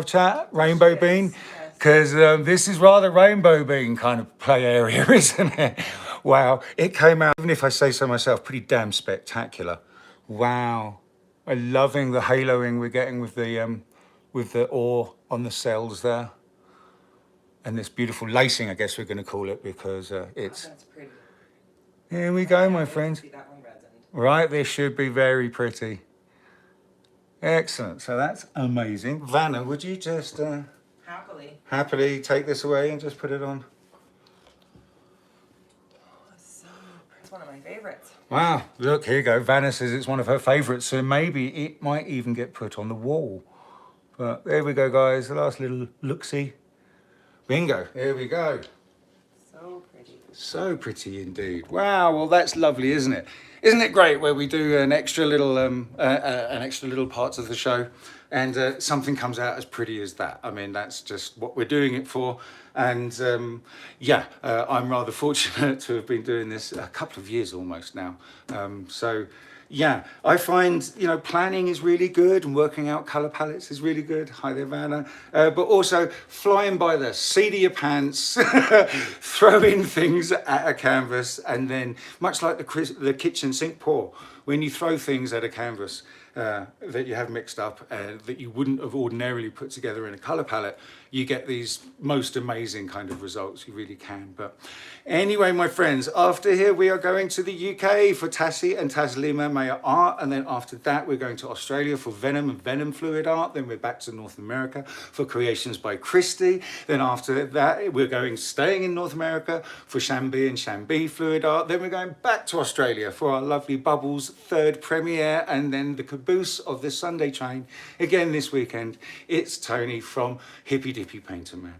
chat? Rainbow Yes, Bean? yes. Because this is rather Rainbow Bean kind of play area, isn't it? Wow, it came out, even if I say so myself, pretty damn spectacular. Wow, I'm loving the haloing we're getting with the ore on the cells there. And this beautiful lacing, I guess we're going to call it, because it's... That's pretty. Here we go, my friends. See that one resined. Right, this should be very pretty. Excellent, so that's amazing. Vanna, would you just happily take this away and just put it on? It's one of my favorites. Wow, look, here you go. Vanna says it's one of her favourites, so maybe it might even get put on the wall. But there we go, guys, the last little look-see. Bingo, here we go. So pretty. So pretty indeed. Wow, well that's lovely, isn't it? Isn't it great where we do an extra little parts of the show and something comes out as pretty as that? I mean, that's just what we're doing it for. And yeah, I'm rather fortunate to have been doing this a couple of years almost now. So yeah, I find, you know, planning is really good and working out colour palettes is really good. Hi there, Vanna. But also flying by the seat of your pants, throwing things at a canvas, and then much like the kitchen sink pour, when you throw things at a canvas that you have mixed up that you wouldn't have ordinarily put together in a colour palette, you get these most amazing kind of results. You really can. But anyway, my friends, after here we are going to the UK for Tassie and Taslima Maya Art, and then after that we're going to Australia for Venom and Venom Fluid Art. Then we're back to North America for Creations by Kristey. Then after that we're staying in North America for Shambi and Shambi Fluid Art. Then we're going back to Australia for our lovely Bubbles third premiere, and then the caboose of the Sunday train again this weekend. It's Tony from Hippy Dippy Painter Man.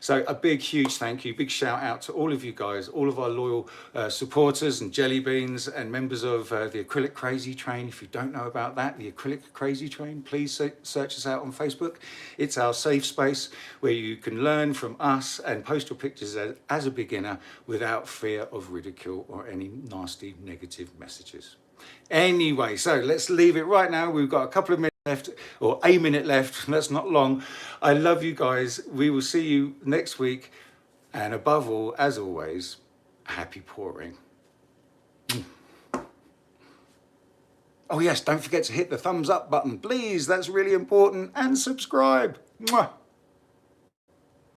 So a big, huge thank you, big shout out to all of you guys, all of our loyal supporters and jelly beans and members of the Acrylic Crazy Train. If you don't know about that, the Acrylic Crazy Train, please search us out on Facebook. It's our safe space where you can learn from us and post your pictures as a beginner without fear of ridicule or any nasty negative messages. Anyway, so let's leave it right now. We've got a couple of minutes left, or a minute left. That's not long. I love you guys. We will see you next week. And above all, as always, happy pouring. Oh yes, don't forget to hit the thumbs up button, please. That's really important. And subscribe. Mwah.